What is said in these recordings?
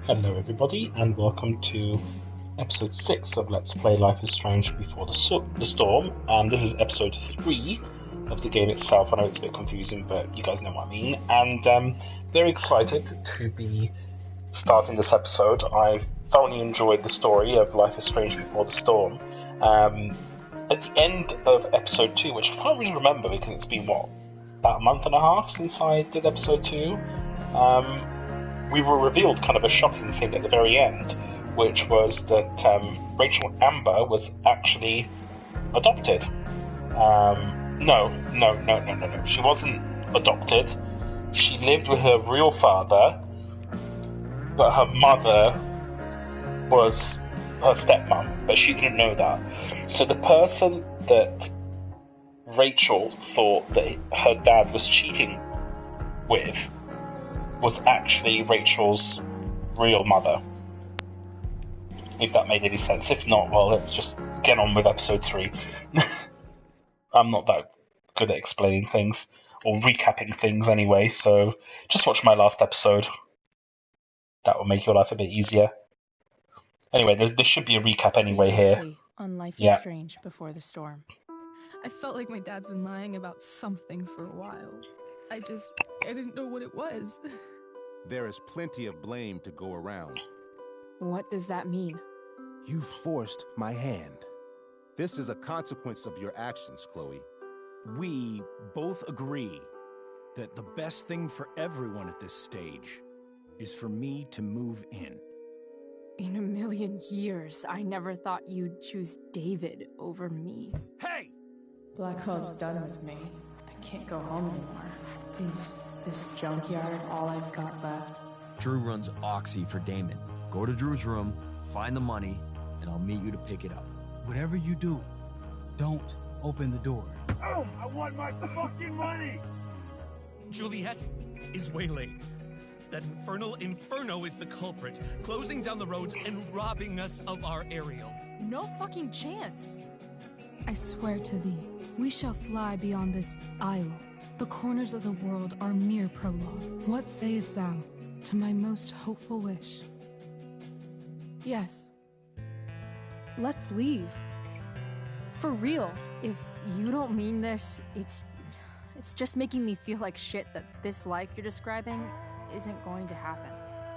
Hello everybody, and welcome to episode 6 of Let's Play Life is Strange Before the Storm, and this is episode 3 of the game itself. I know it's a bit confusing, but you guys know what I mean, and very excited to be starting this episode. I thoroughly enjoyed the story of Life is Strange Before the Storm. At the end of episode 2, which I can't really remember because it's been, about a month and a half since I did episode 2, we were revealed kind of a shocking thing at the very end, which was that Rachel Amber was actually adopted. No. She wasn't adopted. She lived with her real father, but her mother was her stepmom, but she didn't know that. So the person that Rachel thought that her dad was cheating with was actually Rachel's real mother. If that made any sense. If not, well, let's just get on with episode 3. I'm not that good at explaining things, or recapping things anyway, so just watch my last episode. That will make your life a bit easier. Anyway, there should be a recap anyway here. On Life is Strange Before the Storm. I felt like my dad's been lying about something for a while. I didn't know what it was. There is plenty of blame to go around. What does that mean? You forced my hand. This is a consequence of your actions, Chloe. We both agree that the best thing for everyone at this stage is for me to move in. In a million years, I never thought you'd choose David over me. Hey! Blackwell's done with me. I can't go home anymore. Is this junkyard all I've got left? Drew runs Oxy for Damon. Go to Drew's room, find the money, and I'll meet you to pick it up. Whatever you do, don't open the door. Oh, I want my fucking money! Juliet is waylaid. That infernal Inferno is the culprit, closing down the roads and robbing us of our aerial. No fucking chance. I swear to thee, we shall fly beyond this isle. The corners of the world are mere prologue. What sayest thou to my most hopeful wish? Yes. Let's leave. For real. If you don't mean this, it's just making me feel like shit that this life you're describing isn't going to happen.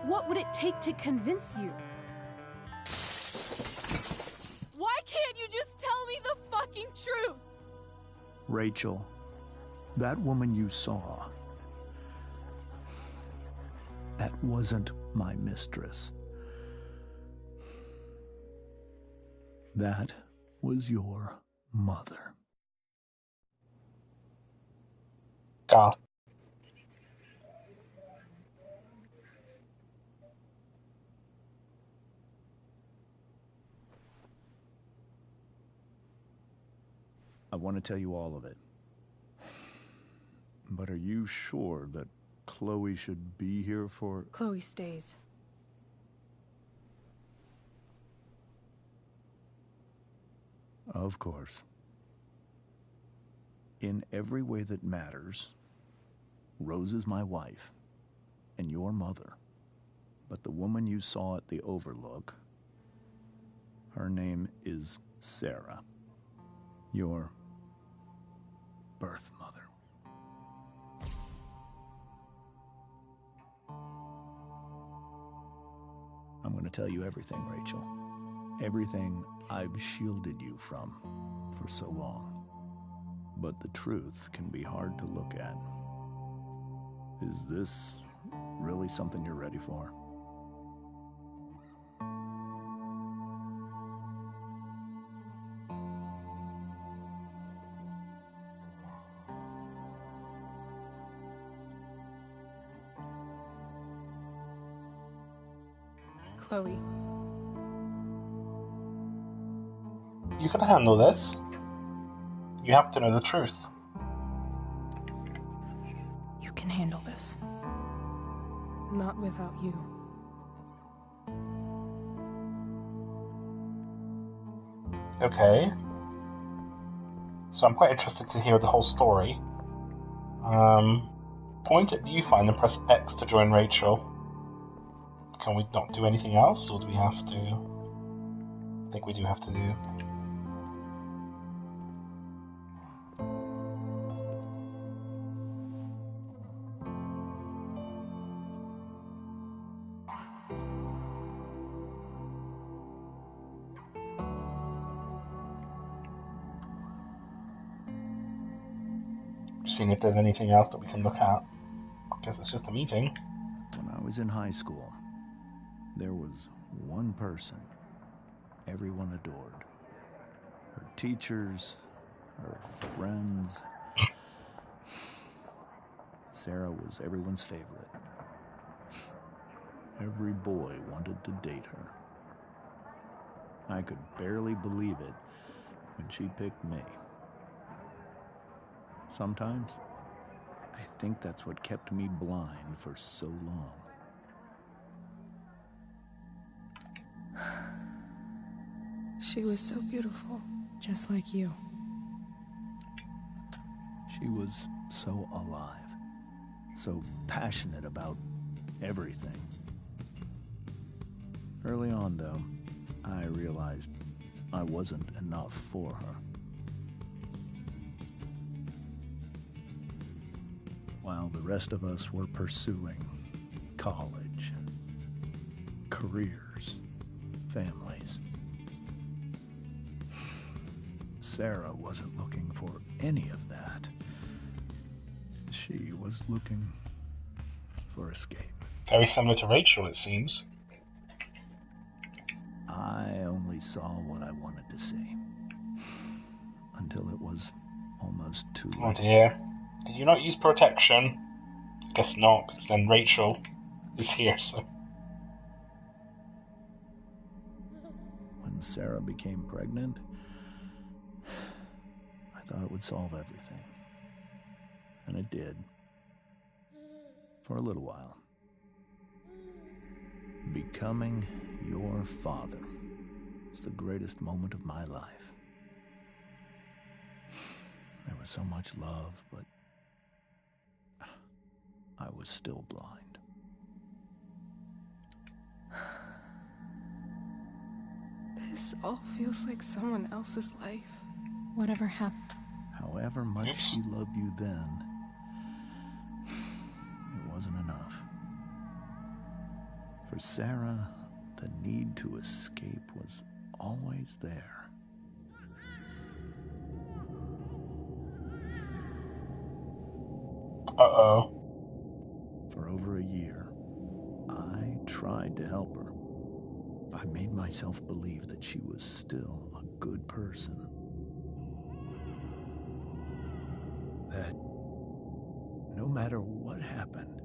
What would it take to convince you? Why can't you just tell me the fucking truth? Rachel, that woman you saw, that wasn't my mistress. That was your mother. God. I want to tell you all of it. But are you sure that Chloe should be here for... Chloe stays. Of course. In every way that matters, Rose is my wife and your mother. But the woman you saw at the Overlook, her name is Sarah, your birth mother. I'm going to tell you everything, Rachel. Everything I've shielded you from for so long. But the truth can be hard to look at. Is this really something you're ready for? Chloe. You can handle this. You have to know the truth. You can handle this. Not without you. Okay. So I'm quite interested to hear the whole story. Point at the viewfinder and press X to join Rachel. can we not do anything else, or do we have to? I think we do have to do. Just seeing if there's anything else that we can look at. I guess it's just a meeting. When I was in high school, there was one person everyone adored. Her teachers, her friends. Sarah was everyone's favorite. Every boy wanted to date her. I could barely believe it when she picked me. Sometimes, I think that's what kept me blind for so long. She was so beautiful, just like you. She was so alive, so passionate about everything. Early on, though, I realized I wasn't enough for her. While the rest of us were pursuing college, careers, families, Sarah wasn't looking for any of that. She was looking for escape. Very similar to Rachel, it seems. I only saw what I wanted to see. Until it was almost too late. Oh dear. Did you not use protection? Guess not, because then Rachel is here, so... When Sarah became pregnant, I thought it would solve everything. And it did. For a little while. Becoming your father was the greatest moment of my life. There was so much love, but I was still blind. This all feels like someone else's life. Whatever happened? However much she loved you then, it wasn't enough. For Sarah, the need to escape was always there. Uh-oh. For over a year, I tried to help her. I made myself believe that she was still a good person. That no matter what happened,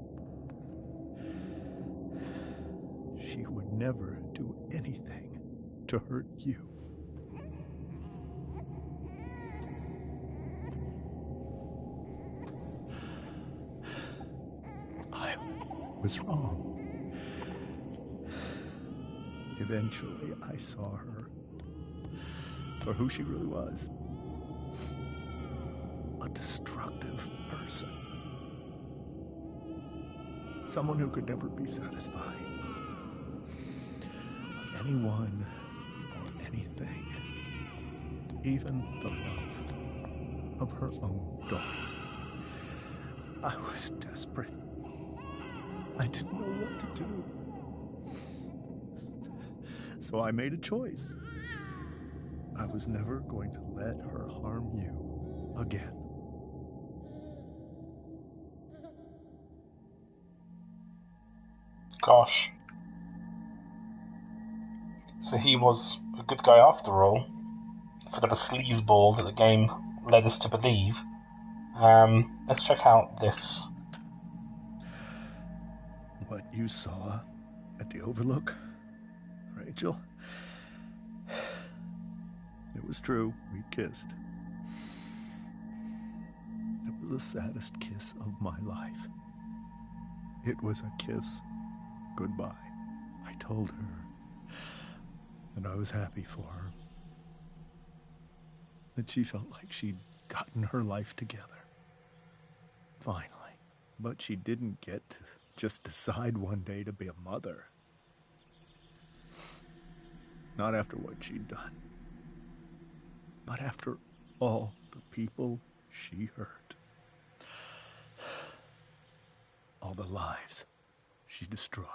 she would never do anything to hurt you. I was wrong. Eventually, I saw her for who she really was. A destructive person. Someone who could never be satisfied. Anyone or anything. Even the love of her own daughter. I was desperate. I didn't know what to do. So I made a choice. I was never going to let her harm you again. Gosh. So he was a good guy after all. Sort of a sleazeball that the game led us to believe. Let's check out this. What you saw at the Overlook, Rachel? It was true, we kissed. It was the saddest kiss of my life. It was a kiss goodbye. I told her that I was happy for her. That she felt like she'd gotten her life together. Finally. But she didn't get to just decide one day to be a mother. Not after what she'd done. Not after all the people she hurt. All the lives she destroyed.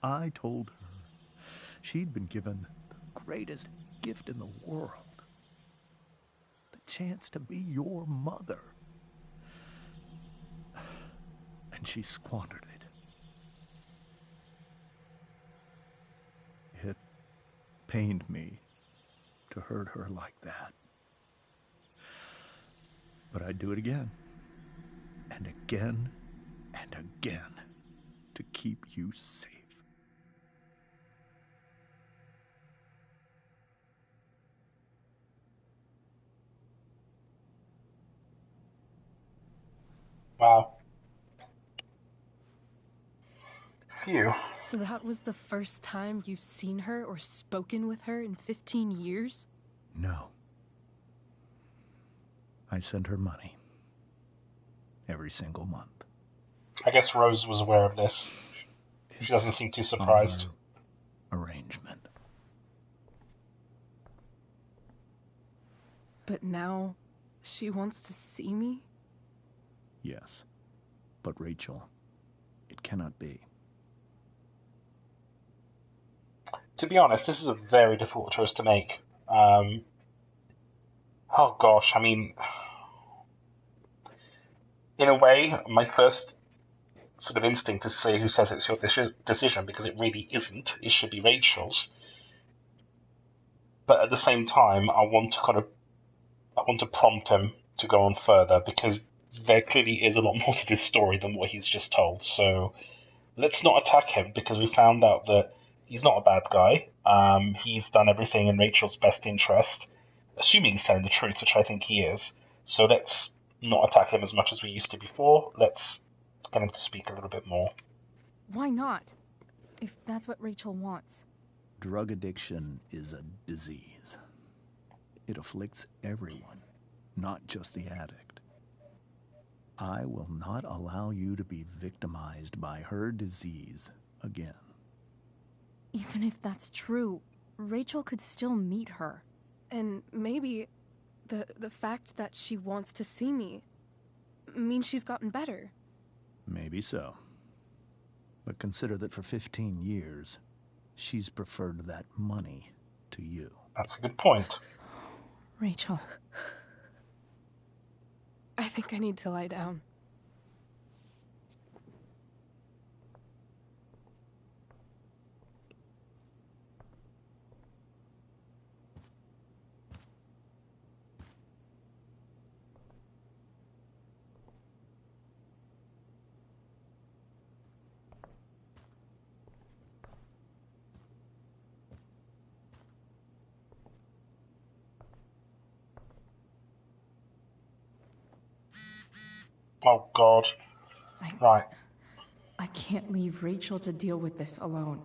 I told her she'd been given the greatest gift in the world. The chance to be your mother. And she squandered it. It pained me to hurt her like that. But I'd do it again. And again and again to keep you safe. Wow. Phew. So that was the first time you've seen her or spoken with her in 15 years? No. I sent her money. Every single month. I guess Rose was aware of this. She doesn't seem too surprised. Arrangement. But now, she wants to see me? Yes. But Rachel, it cannot be. To be honest, this is a very difficult choice to make. Oh gosh, I mean, in a way, my first sort of instinct is to say who says it's your decision, because it really isn't. It should be Rachel's. But at the same time, I want to prompt him to go on further, because there clearly is a lot more to this story than what he's just told. So let's not attack him, because we found out that he's not a bad guy. He's done everything in Rachel's best interest, assuming he's telling the truth, which I think he is. So let's not attack him as much as we used to before. Let's get him to speak a little bit more. Why not? If that's what Rachel wants. Drug addiction is a disease. It afflicts everyone, not just the addict. I will not allow you to be victimized by her disease again. Even if that's true, Rachel could still meet her. And maybe the fact that she wants to see me means she's gotten better. Maybe so. But consider that for 15 years, she's preferred that money to you. That's a good point. Rachel. I think I need to lie down. Oh God. Right. I can't leave Rachel to deal with this alone.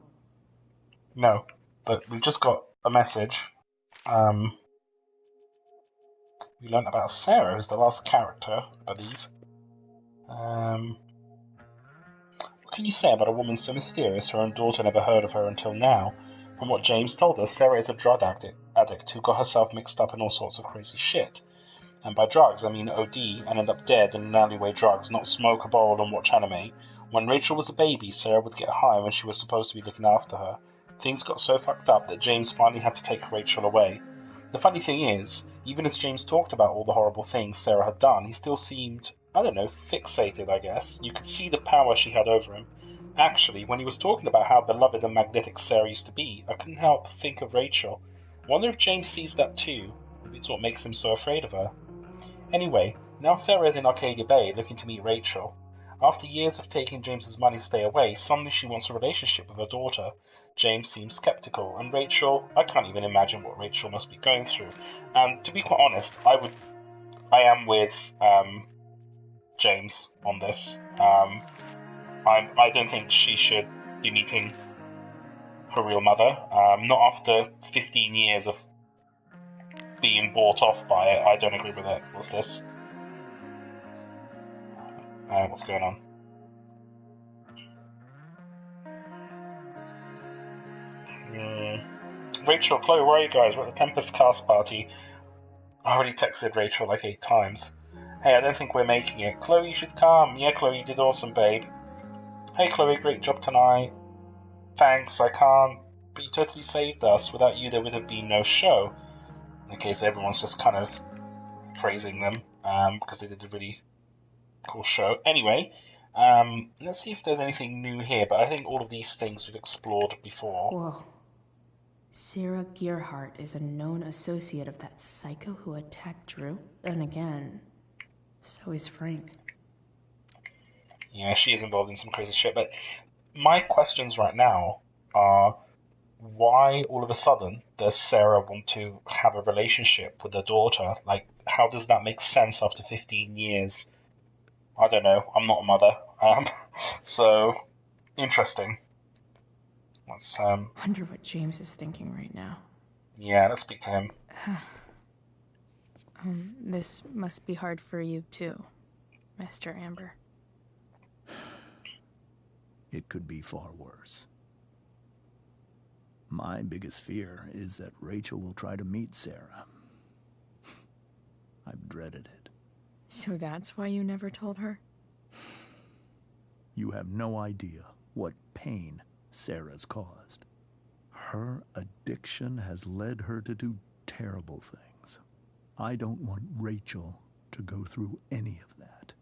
No, but we've just got a message. We learnt about Sarah, who's the last character, I believe. What can you say about a woman so mysterious her own daughter never heard of her until now? From what James told us, Sarah is a drug addict who got herself mixed up in all sorts of crazy shit. And by drugs, I mean OD and end up dead in an alleyway drugs, not smoke a bowl and watch anime. When Rachel was a baby, Sarah would get high when she was supposed to be looking after her. Things got so fucked up that James finally had to take Rachel away. The funny thing is, even as James talked about all the horrible things Sarah had done, he still seemed, I don't know, fixated, I guess. You could see the power she had over him. Actually, when he was talking about how beloved and magnetic Sarah used to be, I couldn't help but think of Rachel. Wonder if James sees that too. Maybe it's what makes him so afraid of her. Anyway, now Sarah is in Arcadia Bay looking to meet Rachel. After years of taking James's money to stay away, suddenly she wants a relationship with her daughter. James seems skeptical, and Rachel, I can't even imagine what Rachel must be going through. And to be quite honest, I am with James on this. I don't think she should be meeting her real mother. Not after 15 years of being bought off by it. I don't agree with it. What's this? What's going on? Rachel, Chloe, where are you guys? We're at the Tempest cast party. I already texted Rachel like 8 times. Hey, I don't think we're making it. Chloe, you should come. Yeah, Chloe, you did awesome, babe. Hey, Chloe, great job tonight. Thanks, I can't. But you totally saved us. Without you, there would have been no show. Okay, so everyone's just kind of praising them because they did a really cool show. Anyway, let's see if there's anything new here, but I think all of these things we've explored before. Whoa. Sarah Gearhart is a known associate of that psycho who attacked Drew. Then again, so is Frank. Yeah, she is involved in some crazy shit, but my questions right now are, why all of a sudden does Sarah want to have a relationship with her daughter? Like, how does that make sense after 15 years? I don't know. I'm not a mother. So, interesting. Let's, Wonder what James is thinking right now. Yeah, let's speak to him. This must be hard for you too, Master Amber. It could be far worse. My biggest fear is that Rachel will try to meet Sarah. I've dreaded it. So that's why you never told her? You have no idea what pain Sarah's caused. Her addiction has led her to do terrible things. I don't want Rachel to go through any of that.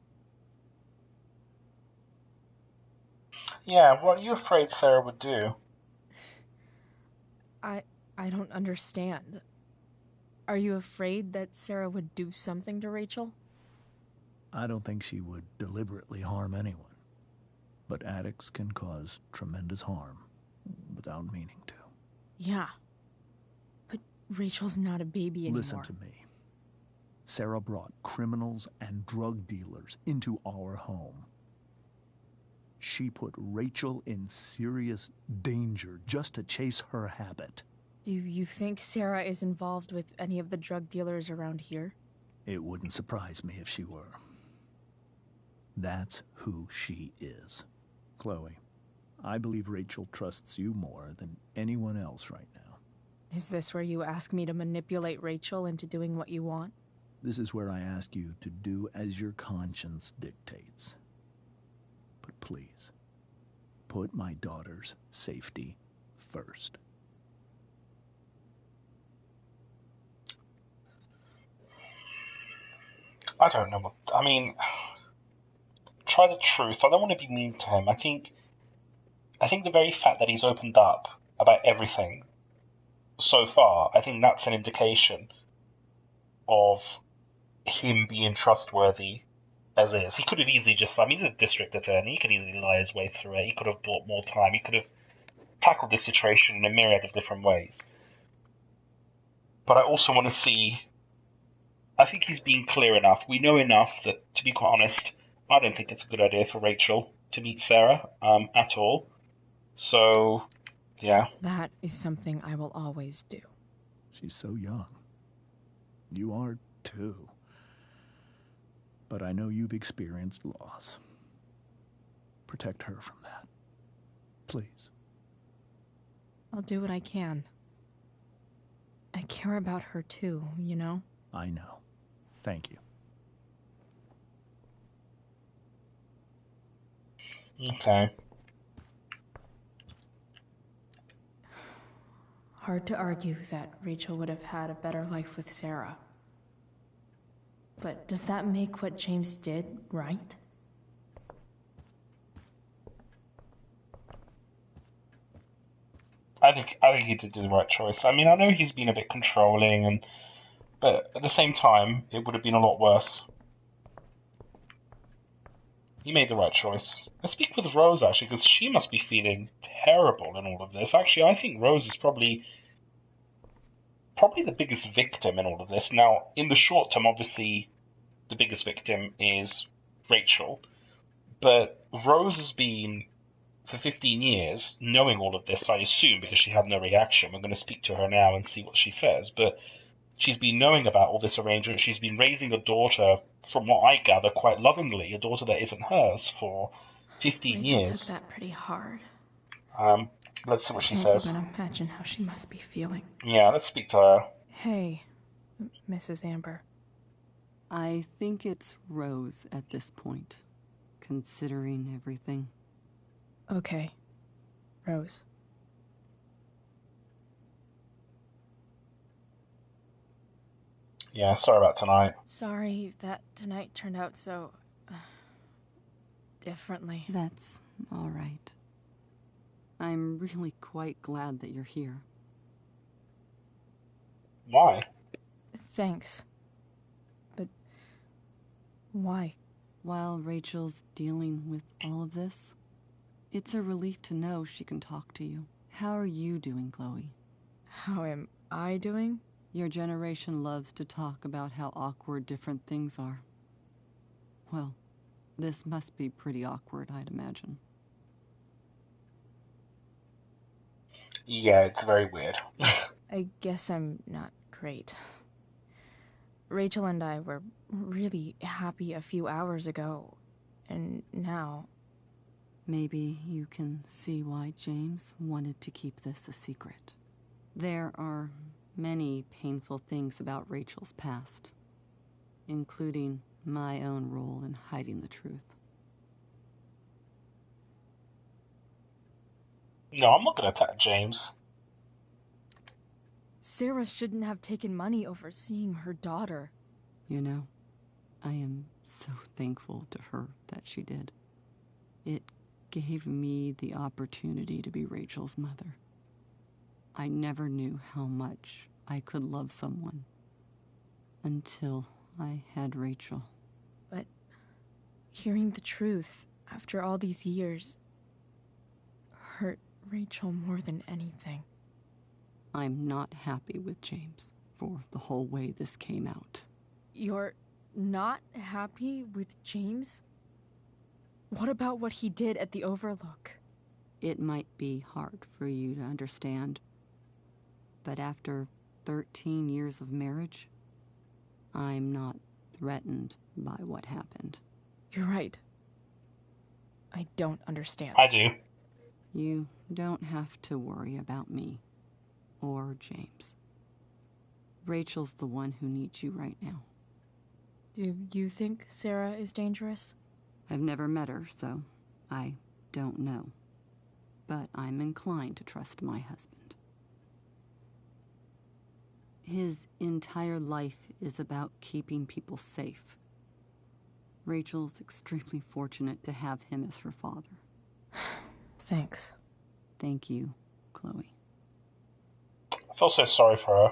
Yeah, what are you afraid Sarah would do? I don't understand. Are you afraid that Sarah would do something to Rachel? I don't think she would deliberately harm anyone. But addicts can cause tremendous harm without meaning to. Yeah. But Rachel's not a baby anymore. Listen to me. Sarah brought criminals and drug dealers into our home. She put Rachel in serious danger just to chase her habit. Do you think Sarah is involved with any of the drug dealers around here? It wouldn't surprise me if she were. That's who she is. Chloe, I believe Rachel trusts you more than anyone else right now. Is this where you ask me to manipulate Rachel into doing what you want? This is where I ask you to do as your conscience dictates. But please, put my daughter's safety first. I don't know what... I mean... Try the truth. I don't want to be mean to him. I think the very fact that he's opened up about everything so far, I think that's an indication of him being trustworthy as is. He could have easily just... I mean, he's a district attorney. He could easily lie his way through it. He could have bought more time. He could have tackled this situation in a myriad of different ways. But I also want to see... I think he's being clear enough. We know enough that, to be quite honest, I don't think it's a good idea for Rachel to meet Sarah at all. So, yeah. That is something I will always do. She's so young. You are, too. But I know you've experienced loss. Protect her from that. Please. I'll do what I can. I care about her too, you know? I know. Thank you. Okay. Hard to argue that Rachel would have had a better life with Sarah. But does that make what James did right? I think he did do the right choice. I mean, I know he's been a bit controlling, but at the same time, it would have been a lot worse. He made the right choice. Let's speak with Rose, actually, because she must be feeling terrible in all of this. Actually, I think Rose is probably the biggest victim in all of this. Now, in the short term, obviously, the biggest victim is Rachel. But Rose has been, for 15 years, knowing all of this, I assume, because she had no reaction. We're going to speak to her now and see what she says. But she's been knowing about all this arrangement. She's been raising a daughter, from what I gather, quite lovingly, a daughter that isn't hers, for 15 Rachel years. took that pretty hard. Let's see what she Can't says. even imagine how she must be feeling. Yeah, let's speak to her. Hey, Mrs. Amber. I think it's Rose at this point, considering everything. Okay, Rose. Yeah, sorry about tonight. Sorry that tonight turned out so... differently. That's all right. I'm really quite glad that you're here. Why? Thanks. But why? While Rachel's dealing with all of this, it's a relief to know she can talk to you. How are you doing, Chloe? How am I doing? Your generation loves to talk about how awkward different things are. Well, this must be pretty awkward, I'd imagine. Yeah, it's very weird. I guess I'm not great. Rachel and I were really happy a few hours ago, and now... Maybe you can see why James wanted to keep this a secret. There are many painful things about Rachel's past, including my own role in hiding the truth. No, I'm not going to attack James. Sarah shouldn't have taken money over seeing her daughter. You know, I am so thankful to her that she did. It gave me the opportunity to be Rachel's mother. I never knew how much I could love someone until I had Rachel. But hearing the truth after all these years hurt Rachel more than anything. I'm not happy with James for the whole way this came out. You're not happy with James? What about what he did at the Overlook? It might be hard for you to understand, but after 13 years of marriage, I'm not threatened by what happened. You're right. I don't understand. I do. You don't have to worry about me or James. Rachel's the one who needs you right now. Do you think Sarah is dangerous? I've never met her, so I don't know. But I'm inclined to trust my husband. His entire life is about keeping people safe. Rachel's extremely fortunate to have him as her father. Thanks. Thank you, Chloe. I feel so sorry for her.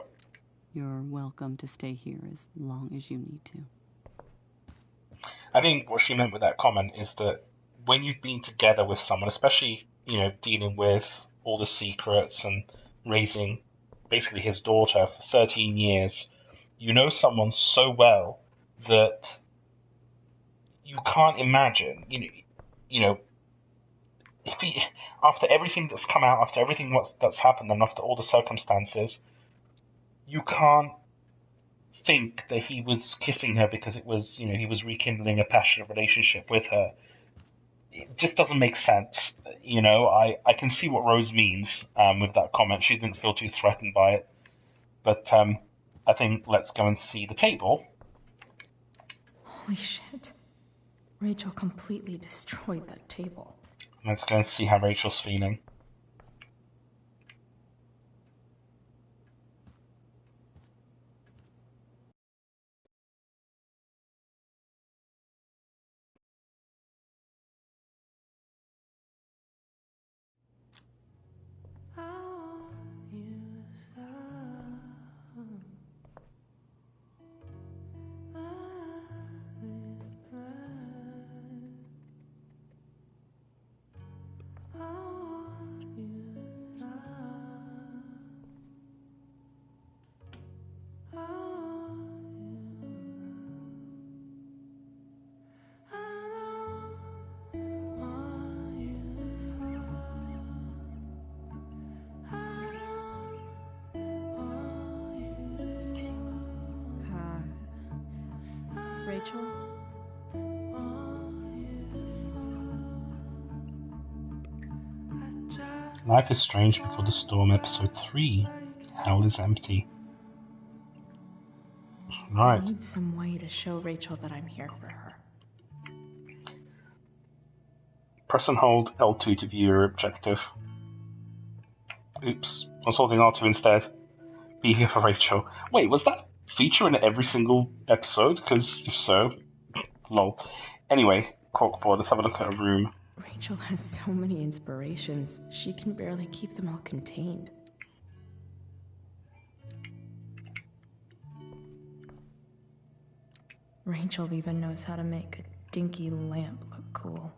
You're welcome to stay here as long as you need to. I think what she meant with that comment is that when you've been together with someone, especially, dealing with all the secrets and raising basically his daughter for 13 years, you know someone so well that you can't imagine, if he, after everything that's come out, after everything that's happened, and after all the circumstances, you can't think that he was kissing her because it was, he was rekindling a passionate relationship with her. It just doesn't make sense. I can see what Rose means with that comment. She didn't feel too threatened by it. But I think let's go and see the table. Holy shit. Rachel completely destroyed that table. Let's go and see how Rachel's feeling. Life is Strange Before the Storm, Episode 3. Hell is Empty. Right. I need some way to show Rachel that I'm here for her. Press and hold L2 to view your objective. Oops, I was holding R2 instead. Be here for Rachel. Wait, was that feature in every single episode? Because if so, lol. Anyway, corkboard, let's have a look at a room. Rachel has so many inspirations, she can barely keep them all contained. Rachel even knows how to make a dinky lamp look cool.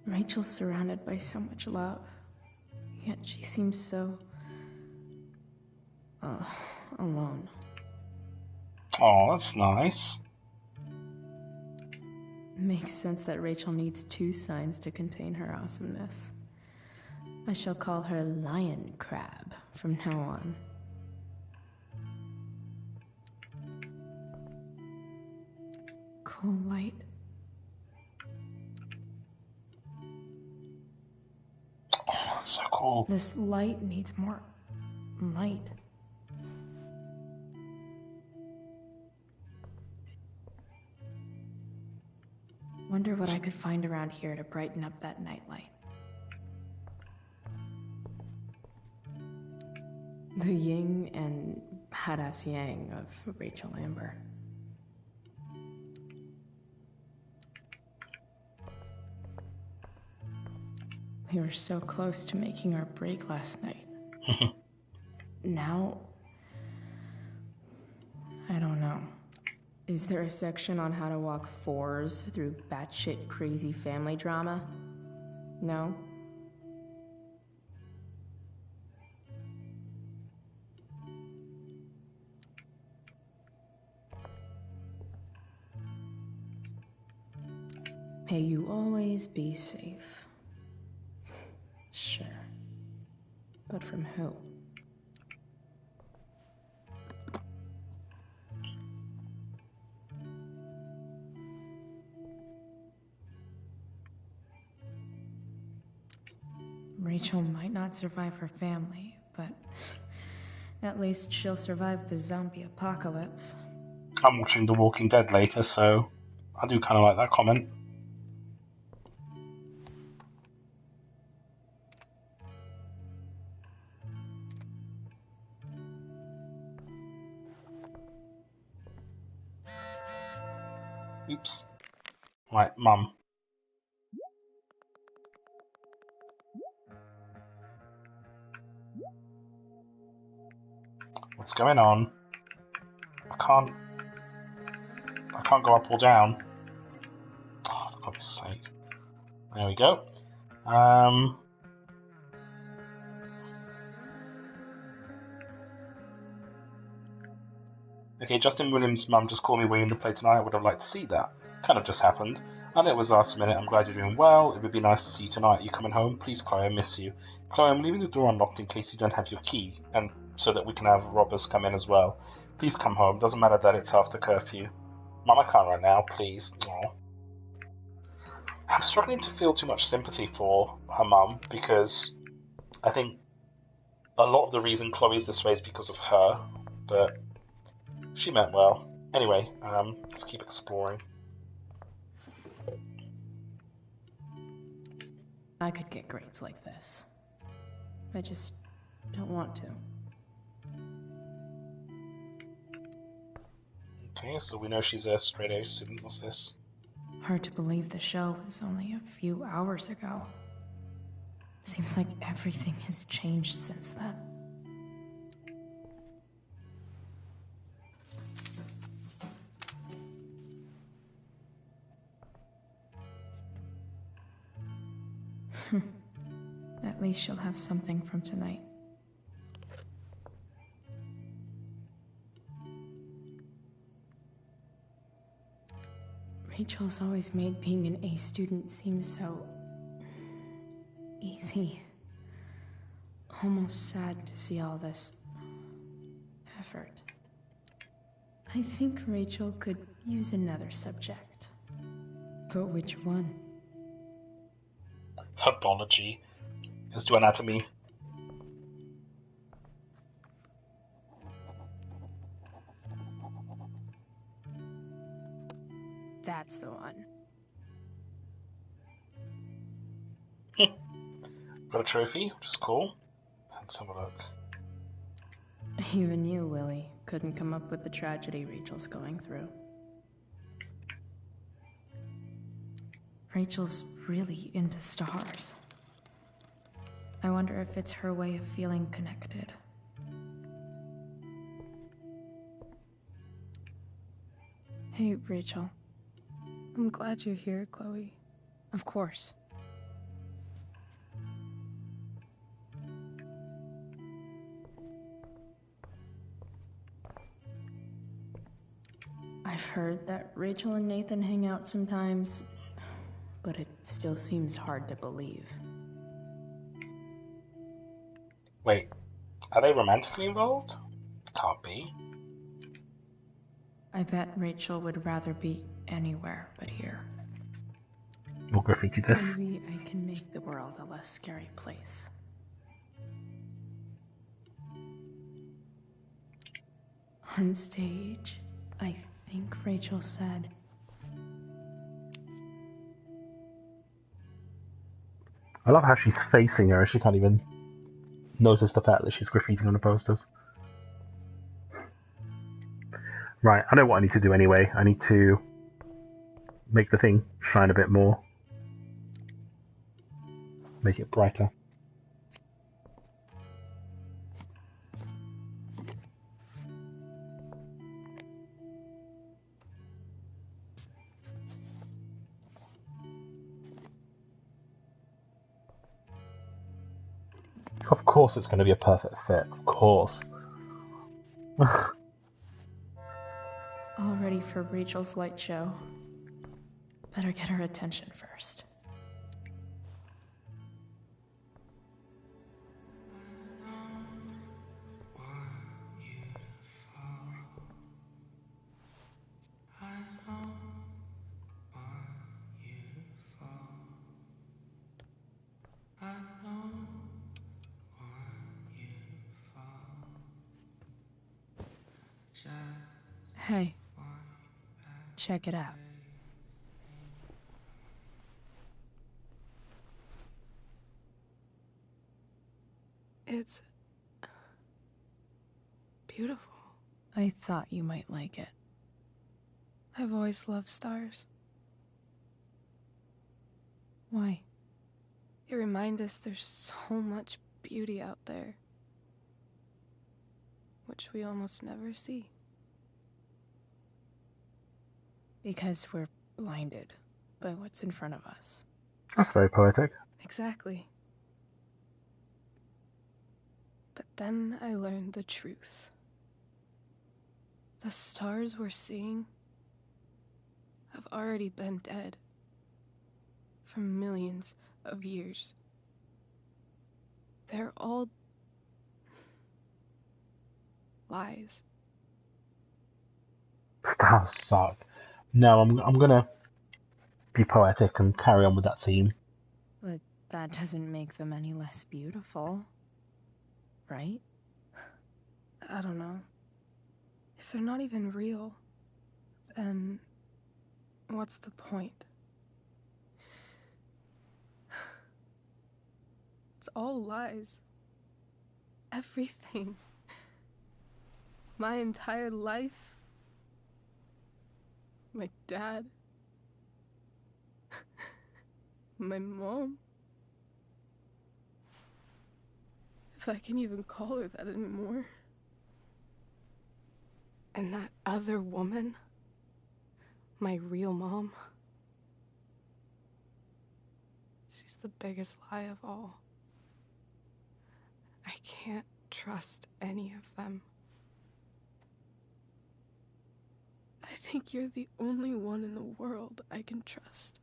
Rachel's surrounded by so much love, yet she seems so... alone. Oh, that's nice. Makes sense that Rachel needs 2 signs to contain her awesomeness. I shall call her Lion Crab from now on. Cool light. Oh, that's so cool. This light needs more light. Wonder what I could find around here to brighten up that nightlight. The yin and badass yang of Rachel Amber. We were so close to making our break last night. Now, I don't know. Is there a section on how to walk 4s through batshit crazy family drama? No? May you always be safe. Sure. But from who? Rachel might not survive her family, but at least she'll survive the zombie apocalypse. I'm watching The Walking Dead later, so I do kind of like that comment. Oops. Right, Mum. What's going on? I can't go up or down. Oh, for God's sake. There we go. Okay, Justin Williams' mum just called me waiting to play tonight. I would have liked to see that. Kind of just happened. I know it was last minute. I'm glad you're doing well. It would be nice to see you tonight. You coming home? Please, Chloe, I miss you. Chloe, I'm leaving the door unlocked in case you don't have your key, and so that we can have robbers come in as well. Please come home. Doesn't matter that it's after curfew. Mum, I can't right now, please. Aww. I'm struggling to feel too much sympathy for her mum, because I think a lot of the reason Chloe's this way is because of her, but she meant well. Anyway, let's keep exploring. I could get grades like this. I just don't want to. Okay, so we know she's a straight A student. What's this? Hard to believe the show was only a few hours ago. Seems like everything has changed since then. At least she'll have something from tonight. Rachel's always made being an A student seem so easy. Almost sad to see all this effort. I think Rachel could use another subject. But which one? Herbology. Let's do anatomy. That's the one. Got a trophy, which is cool. Let's have a look. Even you, Willie, couldn't come up with the tragedy Rachel's going through. Rachel's really into stars. I wonder if it's her way of feeling connected. Hey, Rachel. I'm glad you're here, Chloe. Of course. I've heard that Rachel and Nathan hang out sometimes, but it still seems hard to believe. Wait, are they romantically involved? Can't be. I bet Rachel would rather be anywhere but here. We'll graffiti this. Maybe I can make the world a less scary place. On stage, I think Rachel said, I love how she's facing her. She can't even notice the fact that she's graffitiing on the posters. Right, I know what I need to do anyway. I need to make the thing shine a bit more. Make it brighter. Of course it's going to be a perfect fit. Of course. all ready for Rachel's light show. Better get her attention first. Hey, check it out. It's beautiful. I thought you might like it. I've always loved stars. Why? They remind us there's so much beauty out there, which we almost never see. Because we're blinded by what's in front of us. That's very poetic. Exactly. But then I learned the truth. The stars we're seeing have already been dead for millions of years. They're all lies. Stars suck. No, I'm gonna be poetic and carry on with that theme. But that doesn't make them any less beautiful, right? I don't know. If they're not even real, then what's the point? It's all lies. Everything. My entire life. My dad. My mom. If I can even call her that anymore. And that other woman. My real mom. She's the biggest lie of all. I can't trust any of them. I think you're the only one in the world I can trust.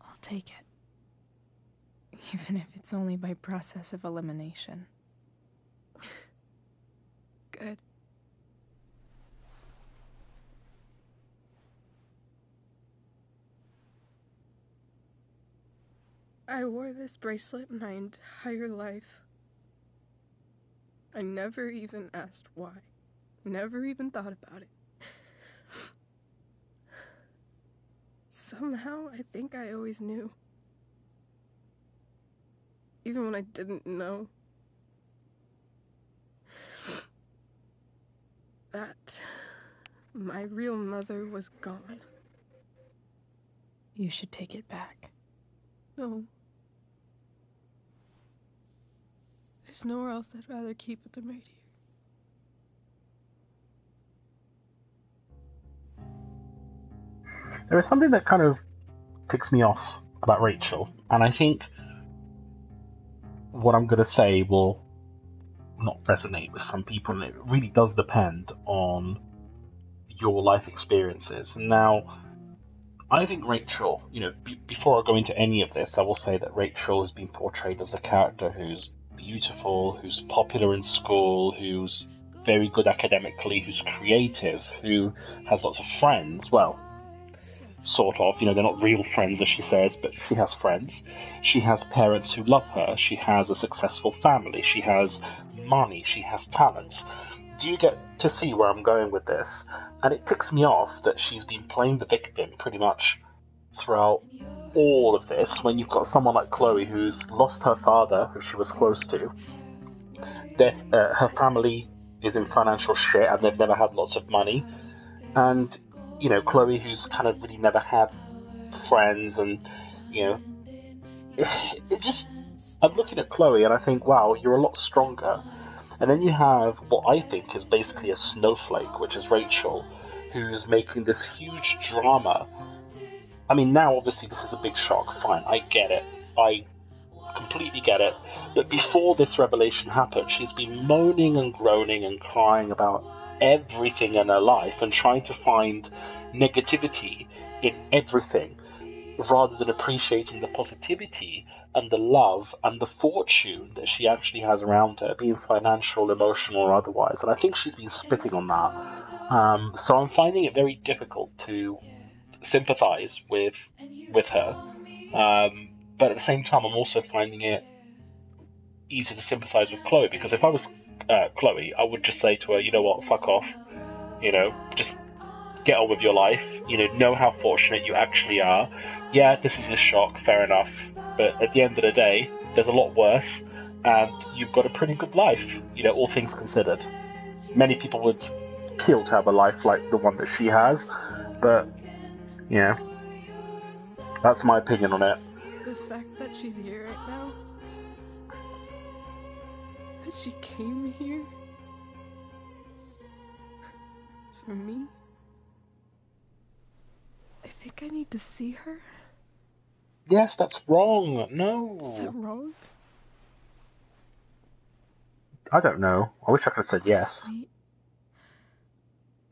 I'll take it. Even if it's only by process of elimination. Good. I wore this bracelet my entire life. I never even asked why. Never even thought about it. Somehow, I think I always knew. Even when I didn't know. That my real mother was gone. You should take it back. No. There's nowhere else I'd rather keep it than right here. There is something that kind of ticks me off about Rachel, and I think what I'm going to say will not resonate with some people, and it really does depend on your life experiences. Now, I think Rachel, before I go into any of this, I will say that Rachel has been portrayed as a character who's beautiful, who's popular in school, who's very good academically, who's creative, who has lots of friends. Well, sort of, they're not real friends, as she says, but she has friends. She has parents who love her. She has a successful family. She has money. She has talents. Do you get to see where I'm going with this? And it ticks me off that she's been playing the victim pretty much throughout all of this, when you've got someone like Chloe who's lost her father, who she was close to. Her family is in financial shit and they've never had lots of money. And, Chloe, who's kind of really never had friends, and, it just... I'm looking at Chloe and I think, wow, you're a lot stronger. And then you have what I think is basically a snowflake, which is Rachel, who's making this huge drama. I mean, now obviously this is a big shock, fine, I get it. I completely get it. But before this revelation happened, she's been moaning and groaning and crying about everything in her life and trying to find negativity in everything, rather than appreciating the positivity and the love and the fortune that she actually has around her, being financial, emotional, or otherwise. And I think she's been spitting on that. So I'm finding it very difficult to sympathize with her. But at the same time, I'm also finding it easy to sympathize with Chloe, because if I was Chloe, I would just say to her, you know what, fuck off. Just get on with your life. Know how fortunate you actually are. Yeah, this is a shock, fair enough. But at the end of the day, there's a lot worse, and you've got a pretty good life, all things considered. Many people would kill to have a life like the one that she has, but, that's my opinion on it. The fact that she's here right now, that she came here for me, I think I need to see her. Yes, that's wrong. No. Is that wrong? I don't know. I wish I could have said yes. Honestly,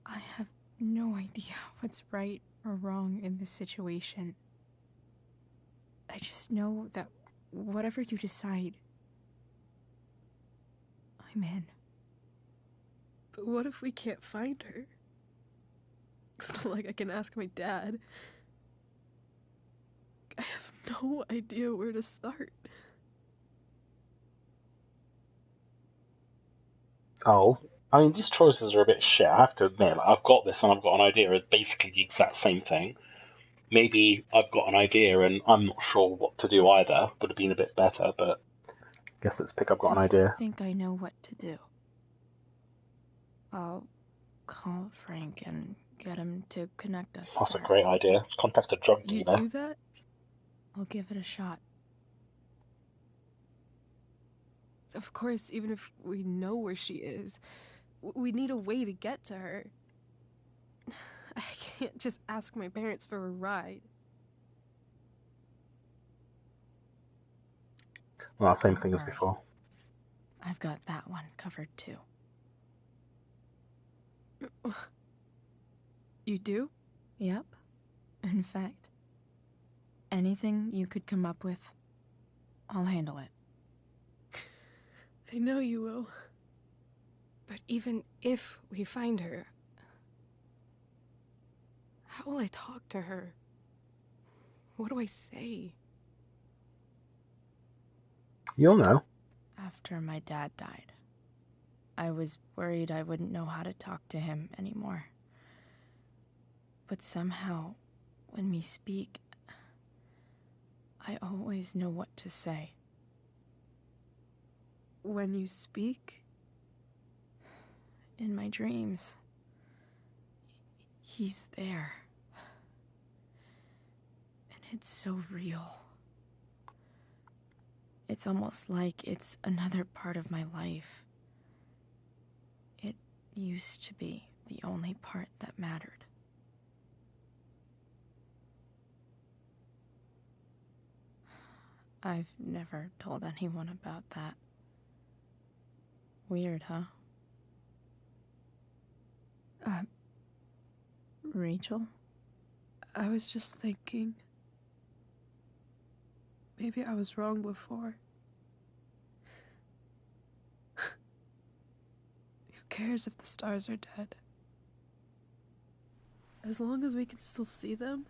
I have no idea what's right or wrong in this situation. I just know that whatever you decide, I'm in. But what if we can't find her? It's not like I can ask my dad. I have no idea where to start. Oh, I mean, these choices are a bit shit, I have to admit. I've got this and I've got an idea, it's basically the exact same thing. Maybe I've got an idea and I'm not sure what to do either. Would have been a bit better, but I guess let's pick I've got an idea. I think I know what to do. I'll call Frank and get him to connect us. That's a great idea. Let's contact a drug dealer. You do that? I'll give it a shot. Of course, even if we know where she is, we need a way to get to her. I can't just ask my parents for a ride. Well, same thing as before. I've got that one covered too. You do? Yep. In fact, anything you could come up with, I'll handle it. I know you will. But even if we find her, how will I talk to her? What do I say? You'll know. After my dad died, I was worried I wouldn't know how to talk to him anymore. But somehow, when we speak, I always know what to say. When you speak? In my dreams. He's there. And it's so real. It's almost like it's another part of my life. It used to be the only part that mattered. I've never told anyone about that. Weird, huh? Rachel? I was just thinking. Maybe I was wrong before. Who cares if the stars are dead? As long as we can still see them,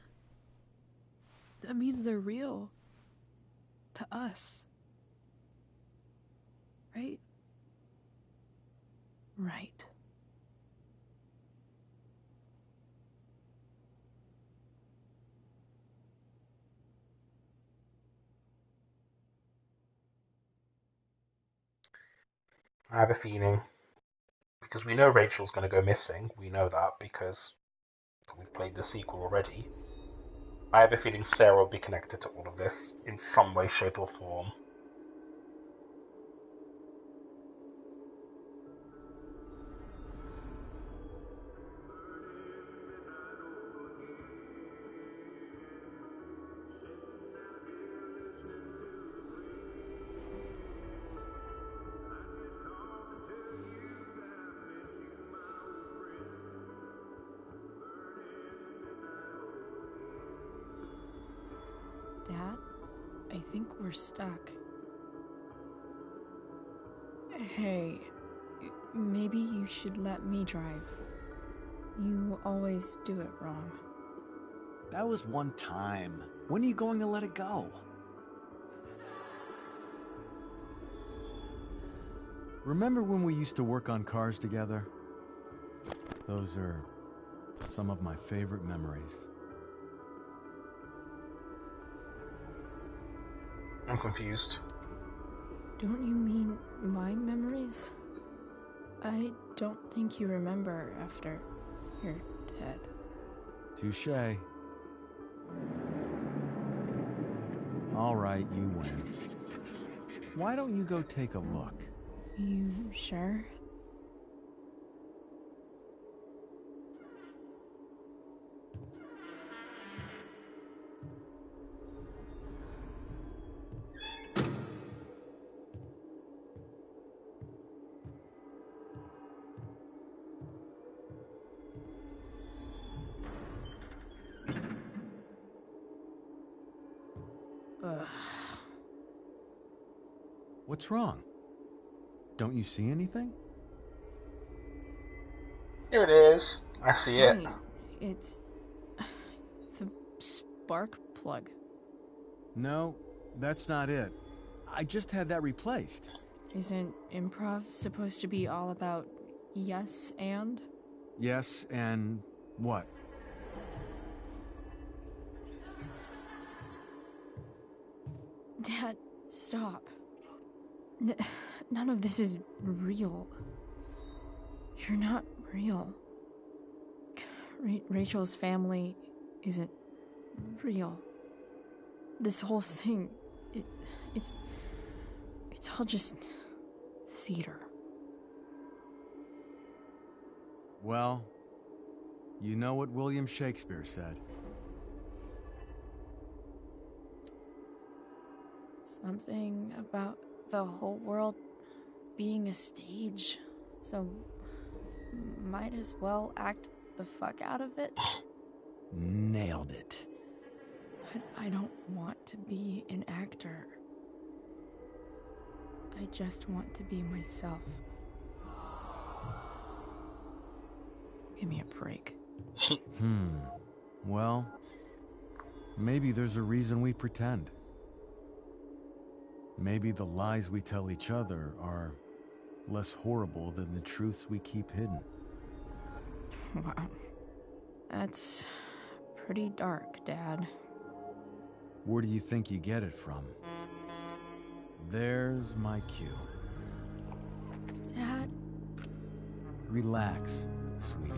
that means they're real. To us. Right? Right. I have a feeling, because we know Rachel's going to go missing, we know that because we've played the sequel already. I have a feeling Sarah will be connected to all of this in some way, shape, or form. Dad, I think we're stuck. Hey, maybe you should let me drive. You always do it wrong. That was one time. When are you going to let it go? Remember when we used to work on cars together? Those are some of my favorite memories. I'm confused. Don't you mean my memories? I don't think you remember after you're dead. Touché. All right, you win. Why don't you go take a look? You sure? Ugh. What's wrong? Don't you see anything? Here it is. I see it. It's the spark plug. No, that's not it. I just had that replaced. Isn't improv supposed to be all about yes and? Yes, and what? Dad, stop. None of this is real. You're not real. Rachel's family isn't real. This whole thing, it's all just theater. Well, you know what William Shakespeare said. Something about the whole world being a stage, so might as well act the fuck out of it. Nailed it. But I don't want to be an actor. I just want to be myself. Give me a break. Well, maybe there's a reason we pretend. Maybe the lies we tell each other are less horrible than the truths we keep hidden. Wow. That's pretty dark, Dad. Where do you think you get it from? There's my cue. Dad? Relax, sweetie.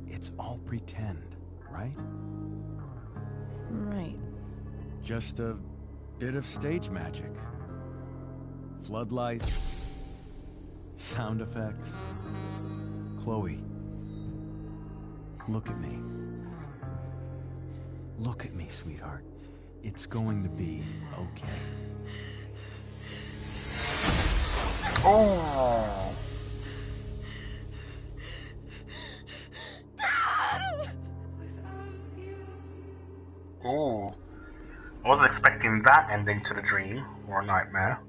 It's all pretend, right? Right. Just a bit of stage magic. Floodlights, sound effects. Chloe, look at me. Look at me, sweetheart. It's going to be okay. Oh. Oh. I wasn't expecting that ending to the dream, or a nightmare.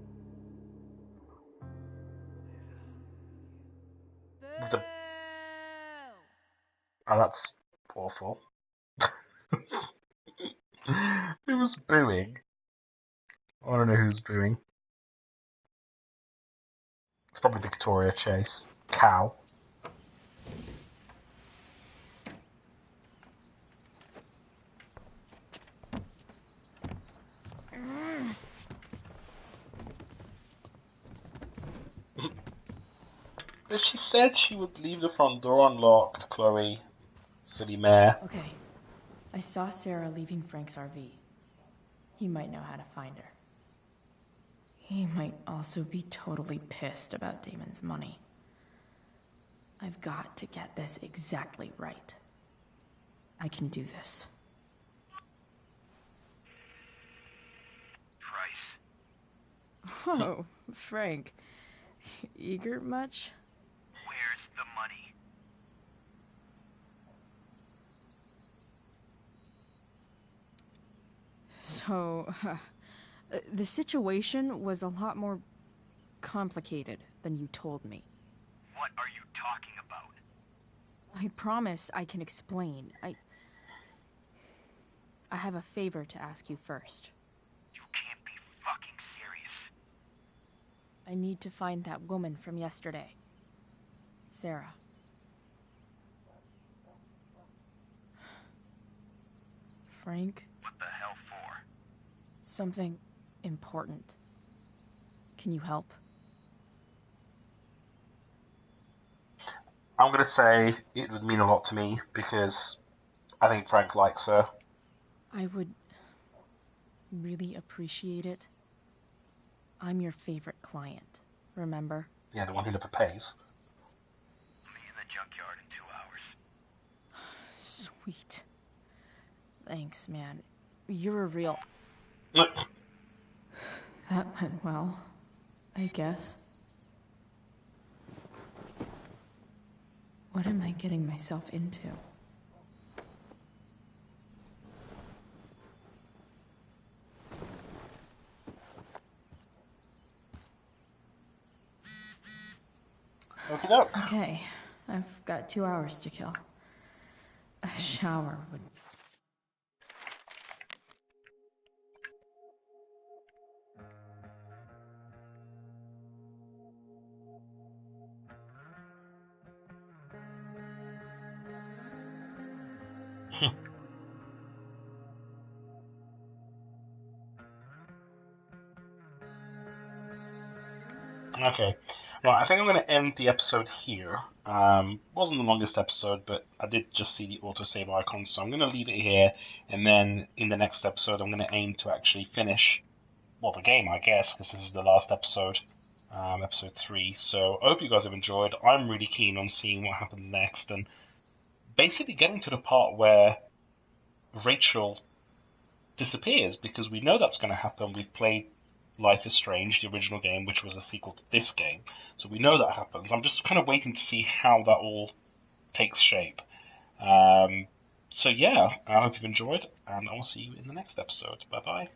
Oh, that's awful. Who was booing? I don't know who's booing. It's probably Victoria Chase. Cow. But she said she would leave the front door unlocked, Chloe. Silly mare. Okay. I saw Sarah leaving Frank's RV. He might know how to find her. He might also be totally pissed about Damon's money. I've got to get this exactly right. I can do this. Price. Oh, Frank. Eager much? Where's the money? So, the situation was a lot more complicated than you told me. What are you talking about? I promise I can explain. I have a favor to ask you first. You can't be fucking serious. I need to find that woman from yesterday. Sarah. Frank? What the hell for? Something important. Can you help? I'm gonna say it would mean a lot to me because I think Frank likes her. I would really appreciate it. I'm your favorite client, remember? Yeah, the one who never pays. Meet in the junkyard in 2 hours. Sweet. Thanks, man. You're a real... That went well, I guess. What am I getting myself into? Okay, I've got 2 hours to kill. A shower would... Okay. Right, I think I'm going to end the episode here. Wasn't the longest episode, but I did just see the autosave icon, so I'm going to leave it here, and then in the next episode I'm going to aim to actually finish, well, the game, I guess, because this is the last episode, episode 3. So I hope you guys have enjoyed. I'm really keen on seeing what happens next, and basically getting to the part where Rachel disappears, because we know that's going to happen. We've played Life is Strange, the original game, which was a sequel to this game. So we know that happens. I'm just kind of waiting to see how that all takes shape. So yeah, I hope you've enjoyed, and I'll see you in the next episode. Bye-bye.